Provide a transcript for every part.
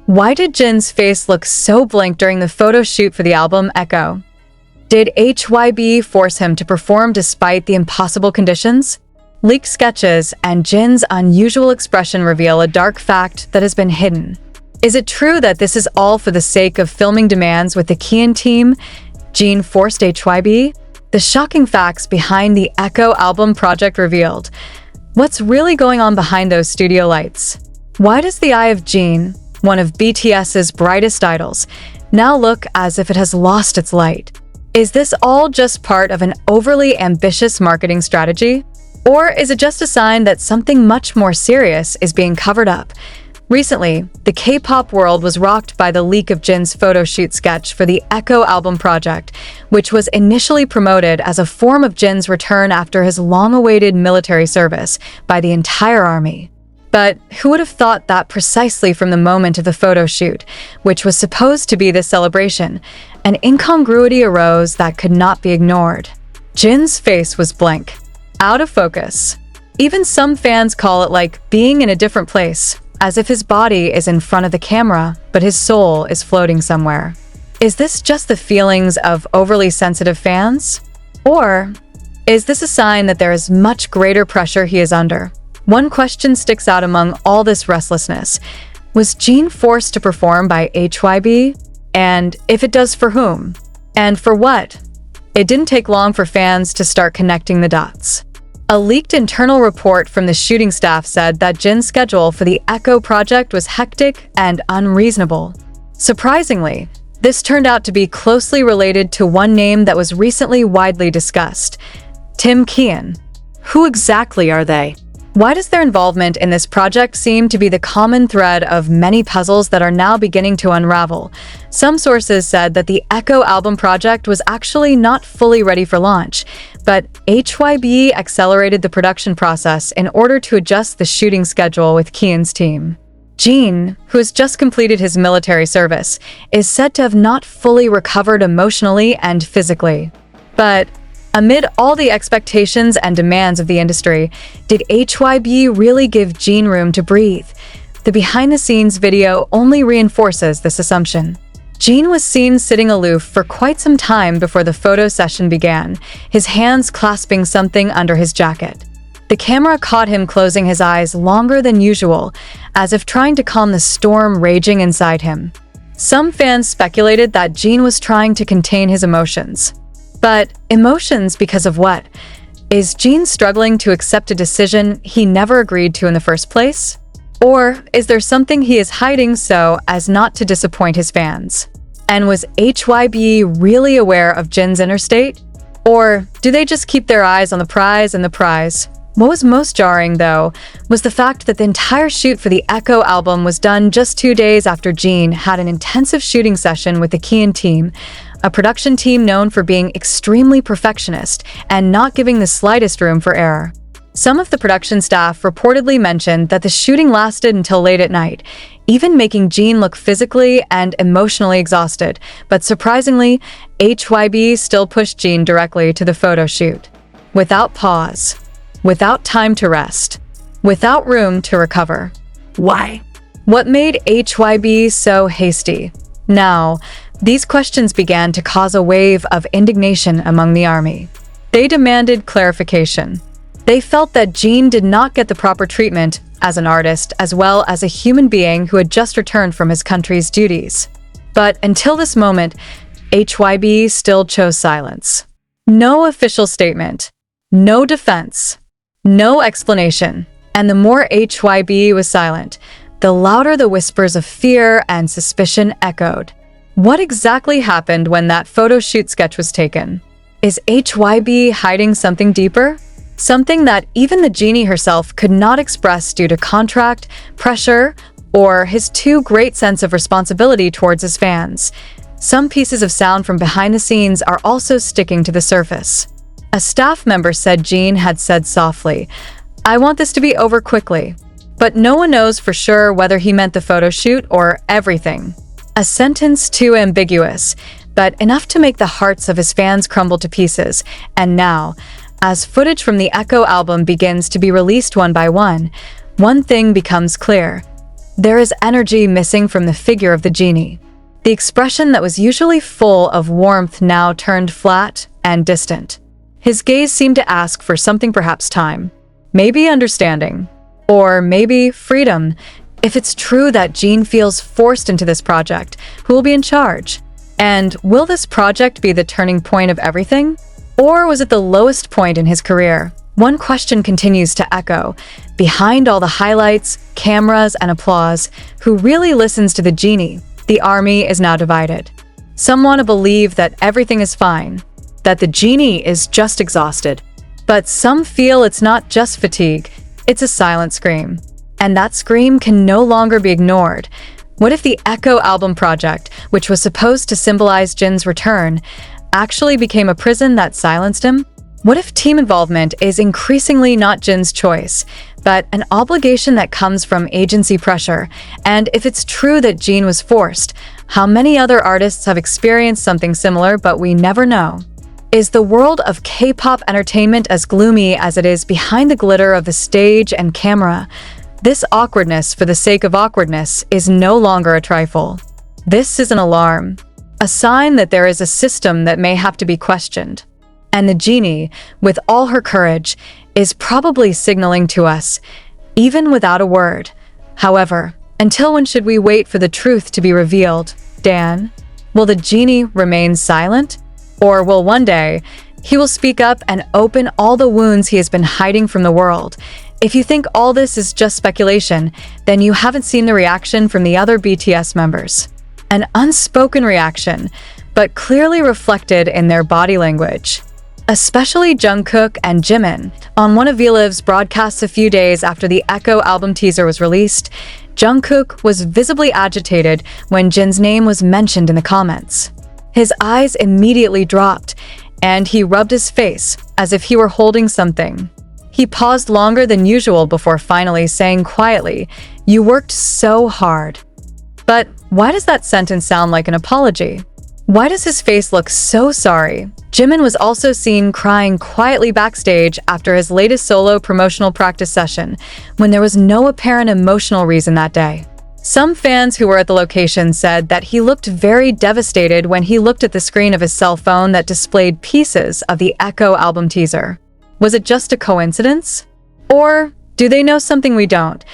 Why did Jin's face look so blank during the photo shoot for the album Echo? Did HYBE force him to perform despite the impossible conditions? Leaked sketches and Jin's unusual expression reveal a dark fact that has been hidden. Is it true that this is all for the sake of filming demands with the Kian team, Jin Forced HYBE? The shocking facts behind the Echo album project revealed. What's really going on behind those studio lights? Why does the eye of Jin, one of BTS's brightest idols, now look as if it has lost its light? Is this all just part of an overly ambitious marketing strategy? Or is it just a sign that something much more serious is being covered up? Recently, the K-pop world was rocked by the leak of Jin's photo shoot sketch for the Echo album project, which was initially promoted as a form of Jin's return after his long-awaited military service by the entire army. But who would have thought that precisely from the moment of the photo shoot, which was supposed to be the celebration, an incongruity arose that could not be ignored. Jin's face was blank, out of focus. Even some fans call it like being in a different place, as if his body is in front of the camera, but his soul is floating somewhere. Is this just the feelings of overly sensitive fans? Or is this a sign that there is much greater pressure he is under? One question sticks out among all this restlessness. Was Jin forced to perform by HYBE? And if it does, for whom? And for what? It didn't take long for fans to start connecting the dots. A leaked internal report from the shooting staff said that Jin's schedule for the Echo project was hectic and unreasonable. Surprisingly, this turned out to be closely related to one name that was recently widely discussed: Tim Kian. Who exactly are they? Why does their involvement in this project seem to be the common thread of many puzzles that are now beginning to unravel? Some sources said that the Echo album project was actually not fully ready for launch, but HYBE accelerated the production process in order to adjust the shooting schedule with Kian's team. Jin, who has just completed his military service, is said to have not fully recovered emotionally and physically. But amid all the expectations and demands of the industry, did HYBE really give Jin room to breathe? The behind-the-scenes video only reinforces this assumption. Jin was seen sitting aloof for quite some time before the photo session began, his hands clasping something under his jacket. The camera caught him closing his eyes longer than usual, as if trying to calm the storm raging inside him. Some fans speculated that Jin was trying to contain his emotions. But emotions because of what? Is Jin struggling to accept a decision he never agreed to in the first place? Or is there something he is hiding so as not to disappoint his fans? And was HYBE really aware of Jin's inner state? Or do they just keep their eyes on the prize and the prize? What was most jarring, though, was the fact that the entire shoot for the Echo album was done just 2 days after Jin had an intensive shooting session with the Kian team, a production team known for being extremely perfectionist and not giving the slightest room for error. Some of the production staff reportedly mentioned that the shooting lasted until late at night, even making Jin look physically and emotionally exhausted. But surprisingly, HYBE still pushed Jin directly to the photo shoot. Without pause, without time to rest, without room to recover. Why? What made HYBE so hasty? Now, these questions began to cause a wave of indignation among the army. They demanded clarification. They felt that Jin did not get the proper treatment as an artist as well as a human being who had just returned from his country's duties. But until this moment, HYBE still chose silence. No official statement, no defense, no explanation. And the more HYBE was silent, the louder the whispers of fear and suspicion echoed. What exactly happened when that photo shoot sketch was taken? Is HYBE hiding something deeper? Something that even the genie herself could not express due to contract, pressure, or his too great sense of responsibility towards his fans. Some pieces of sound from behind the scenes are also sticking to the surface. A staff member said Jin had said softly, "I want this to be over quickly." But no one knows for sure whether he meant the photo shoot or everything. A sentence too ambiguous, but enough to make the hearts of his fans crumble to pieces. And now, as footage from the Echo album begins to be released one by one thing becomes clear. There is energy missing from the figure of the genie. The expression that was usually full of warmth now turned flat and distant. His gaze seemed to ask for something, perhaps time, maybe understanding, or maybe freedom. If it's true that Jin feels forced into this project, who will be in charge? And will this project be the turning point of everything? Or was it the lowest point in his career? One question continues to echo. Behind all the highlights, cameras, and applause, who really listens to the genie? The army is now divided. Some want to believe that everything is fine, that the genie is just exhausted. But some feel it's not just fatigue, it's a silent scream. And that scream can no longer be ignored. What if the Echo album project, which was supposed to symbolize Jin's return, actually became a prison that silenced him? What if team involvement is increasingly not Jin's choice, but an obligation that comes from agency pressure? And if it's true that Jin was forced, how many other artists have experienced something similar but we never know? Is the world of K-pop entertainment as gloomy as it is behind the glitter of the stage and camera? This awkwardness for the sake of awkwardness is no longer a trifle. This is an alarm, a sign that there is a system that may have to be questioned. And the genie, with all her courage, is probably signaling to us, even without a word. However, until when should we wait for the truth to be revealed? Dan, will the genie remain silent? Or will one day, he will speak up and open all the wounds he has been hiding from the world? If you think all this is just speculation, then you haven't seen the reaction from the other BTS members. An unspoken reaction, but clearly reflected in their body language. Especially Jungkook and Jimin. On one of V-Live's broadcasts a few days after the Echo album teaser was released, Jungkook was visibly agitated when Jin's name was mentioned in the comments. His eyes immediately dropped, and he rubbed his face as if he were holding something. He paused longer than usual before finally saying quietly, "You worked so hard." But why does that sentence sound like an apology? Why does his face look so sorry? Jimin was also seen crying quietly backstage after his latest solo promotional practice session, when there was no apparent emotional reason that day. Some fans who were at the location said that he looked very devastated when he looked at the screen of his cell phone that displayed pieces of the Echo album teaser. Was it just a coincidence? Or do they know something we don't?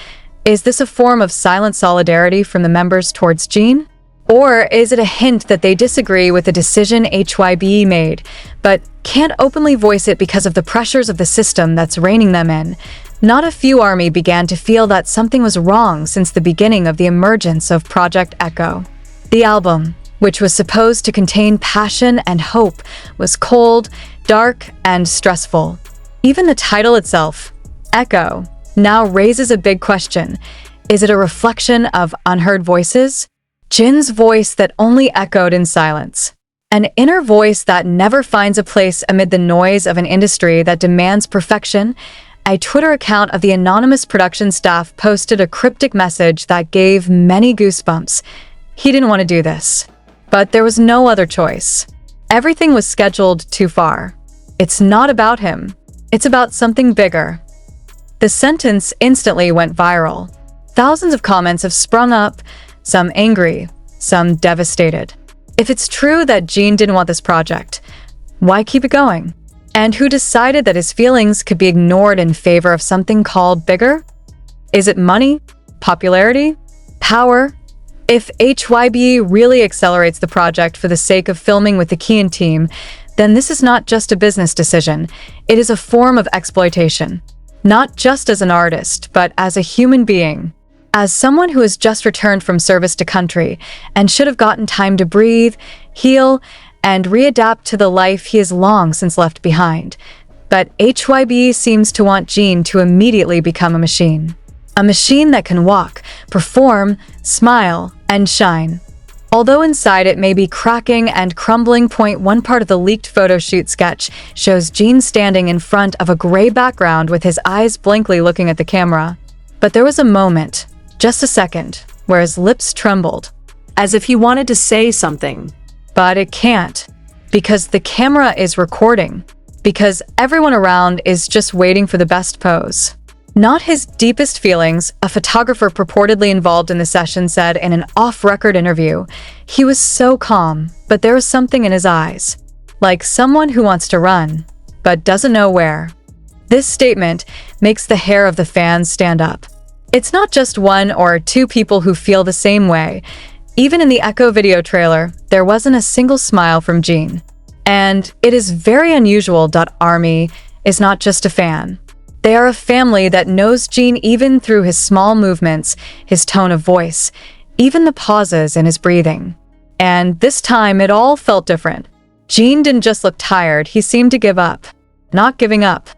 Is this a form of silent solidarity from the members towards Jin? Or is it a hint that they disagree with the decision HYBE made, but can't openly voice it because of the pressures of the system that's reining them in? Not a few ARMY began to feel that something was wrong since the beginning of the emergence of Project Echo. The album, which was supposed to contain passion and hope, was cold, dark, and stressful. Even the title itself, Echo, now raises a big question. Is it a reflection of unheard voices? Jin's voice that only echoed in silence. An inner voice that never finds a place amid the noise of an industry that demands perfection. A Twitter account of the anonymous production staff posted a cryptic message that gave many goosebumps. He didn't want to do this, but there was no other choice. Everything was scheduled too far. It's not about him. It's about something bigger. The sentence instantly went viral. Thousands of comments have sprung up, some angry, some devastated. If it's true that Jin didn't want this project, why keep it going? And who decided that his feelings could be ignored in favor of something called bigger? Is it money? Popularity? Power? If HYBE really accelerates the project for the sake of filming with the Kian team, then this is not just a business decision. It is a form of exploitation. Not just as an artist, but as a human being. As someone who has just returned from service to country and should have gotten time to breathe, heal, and readapt to the life he has long since left behind. But HYBE seems to want Jin to immediately become a machine. A machine that can walk, perform, smile, and shine. Although inside it may be cracking and crumbling. One part of the leaked photo shoot sketch shows Jin standing in front of a gray background with his eyes blankly looking at the camera. But there was a moment, just a second, where his lips trembled, as if he wanted to say something. But it can't, because the camera is recording, because everyone around is just waiting for the best pose. Not his deepest feelings, a photographer purportedly involved in the session said in an off-record interview. He was so calm, but there was something in his eyes. Like someone who wants to run, but doesn't know where. This statement makes the hair of the fans stand up. It's not just one or two people who feel the same way. Even in the Echo video trailer, there wasn't a single smile from Jin. And it is very unusual that ARMY is not just a fan. They are a family that knows Jin even through his small movements, his tone of voice, even the pauses in his breathing. And this time it all felt different. Jin didn't just look tired, he seemed to give up. Not giving up.